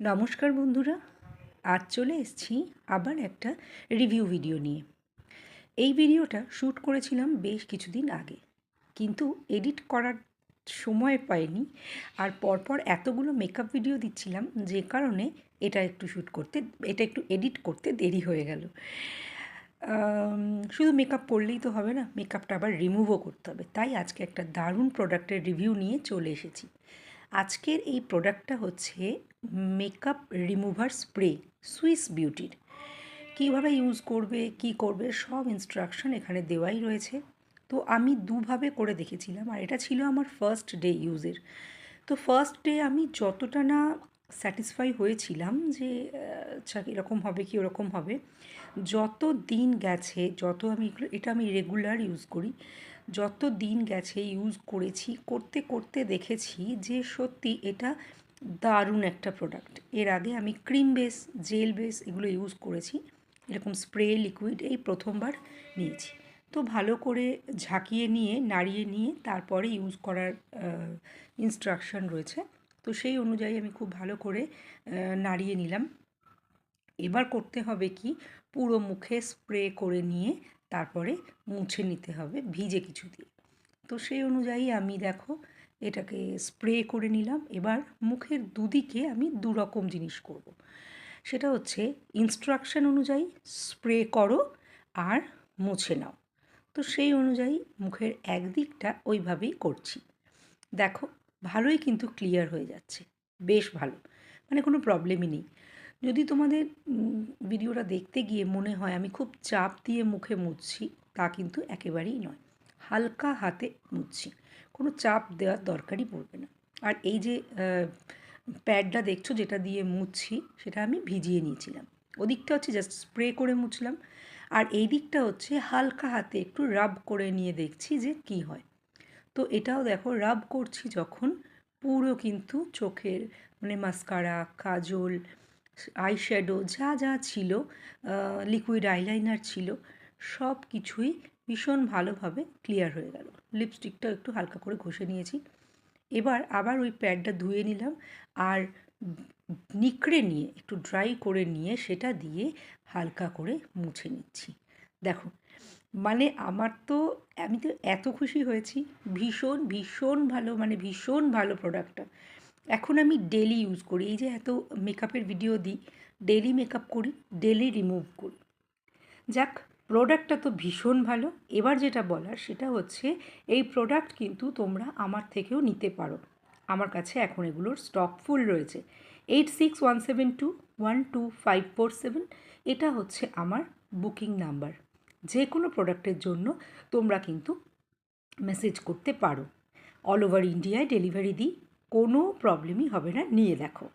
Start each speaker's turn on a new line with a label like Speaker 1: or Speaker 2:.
Speaker 1: নমস্কার বন্ধুরা, আজ চলে এসেছি আবার একটা রিভিউ ভিডিও নিয়ে। এই ভিডিওটা শ্যুট করেছিলাম বেশ কিছুদিন আগে, কিন্তু এডিট করার সময় পাইনি। আর পরপর এতগুলো মেকআপ ভিডিও দিচ্ছিলাম, যে কারণে এটা একটু এডিট করতে দেরি হয়ে গেল। শুধু মেকআপ করলেই তো হবে না, মেকআপটা আবার রিমুভও করতে হবে। তাই আজকে একটা দারুণ প্রোডাক্টের রিভিউ নিয়ে চলে এসেছি। আজকের এই প্রোডাক্টটা হচ্ছে মেকআপ রিমুভার স্প্রে সুইস বিউটির। কীভাবে ইউজ করবে, কি করবে, সব ইনস্ট্রাকশন এখানে দেওয়াই রয়েছে। তো আমি দুভাবে করে দেখেছিলাম, আর এটা ছিল আমার ফার্স্ট ডে ইউজের। তো ফার্স্ট ডে আমি যতটা না স্যাটিসফাই হয়েছিলাম যে আচ্ছা এরকম হবে কি ওরকম হবে, যত দিন গেছে, এটা আমি রেগুলার ইউজ করি, যত দিন গেছে ইউজ করেছি, করতে করতে দেখেছি যে সত্যি এটা দারুণ একটা প্রোডাক্ট। এর আগে আমি ক্রিম বেস, জেল বেস এগুলো ইউজ করেছি, এরকম স্প্রে লিকুইড এই প্রথমবার নিয়েছি। তো ভালো করে ঝাঁকিয়ে নিয়ে, নাড়িয়ে নিয়ে তারপরে ইউজ করার ইনস্ট্রাকশন রয়েছে। তো সেই অনুযায়ী আমি খুব ভালো করে নাড়িয়ে নিলাম। এবার করতে হবে কি, পুরো মুখে স্প্রে করে নিয়ে তারপরে মুছে নিতে হবে ভিজে কিছু দিয়ে। তো সেই অনুযায়ী আমি দেখো এটাকে স্প্রে করে নিলাম। এবার মুখের দুদিকে আমি দুরকম জিনিস করব। সেটা হচ্ছে ইনস্ট্রাকশন অনুযায়ী স্প্রে করো আর মুছে নাও। তো সেই অনুযায়ী মুখের একদিকটা ওইভাবেই করছি। দেখো ভালোই কিন্তু ক্লিয়ার হয়ে যাচ্ছে, বেশ ভালো, মানে কোনো প্রবলেমই নেই। যদি তোমাদের ভিডিওটা দেখতে গিয়ে মনে হয় আমি খুব চাপ দিয়ে মুখে মুছছি, তা কিন্তু একেবারেই নয়। হালকা হাতে মুছছি, কোনো চাপ দেওয়ার দরকারই পড়বে না। আর এই যে প্যাডটা দেখছো যেটা দিয়ে মুছছি, সেটা আমি ভিজিয়ে নিয়েছিলাম। ওদিকটা হচ্ছে জাস্ট স্প্রে করে মুছলাম, আর এই দিকটা হচ্ছে হালকা হাতে একটু রাব করে নিয়ে দেখছি যে কি হয়। তো এটাও দেখো রাব করছি যখন, পুরো কিন্তু চোখের মানে মাস্কারা, কাজল, আইশ্যাডো যা যা ছিল, লিকুইড আইলাইনার ছিল, সব কিছুই ভীষণ ভালোভাবে ক্লিয়ার হয়ে গেল। লিপস্টিকটাও একটু হালকা করে ঘষে নিয়েছি। এবার আবার ওই প্যাডটা ধুয়ে নিলাম, আর নিকড়ে নিয়ে একটু ড্রাই করে নিয়ে সেটা দিয়ে হালকা করে মুছে নিচ্ছি। দেখো মানে আমি তো এত খুশি হয়েছি, ভীষণ ভীষণ ভালো, মানে ভীষণ ভালো প্রোডাক্টটা। এখন আমি ডেলি ইউজ করি, এই যে এত মেকআপের ভিডিও দিই, ডেলি মেকআপ করি, ডেলি রিমুভ করি। যাক, প্রোডাক্টটা তো ভীষণ ভালো। এবার যেটা বলার সেটা হচ্ছে এই প্রোডাক্ট কিন্তু তোমরা আমার থেকেও নিতে পারো। আমার কাছে এখন এগুলোর স্টক ফুল রয়েছে। 8617212547 এটা হচ্ছে আমার বুকিং নাম্বার। যে কোনো প্রোডাক্টের জন্য তোমরা কিন্তু মেসেজ করতে পারো। অল ওভার ইন্ডিয়ায় ডেলিভারি দিই, কোনো প্রবলেমই হবে না, নিয়ে দেখো।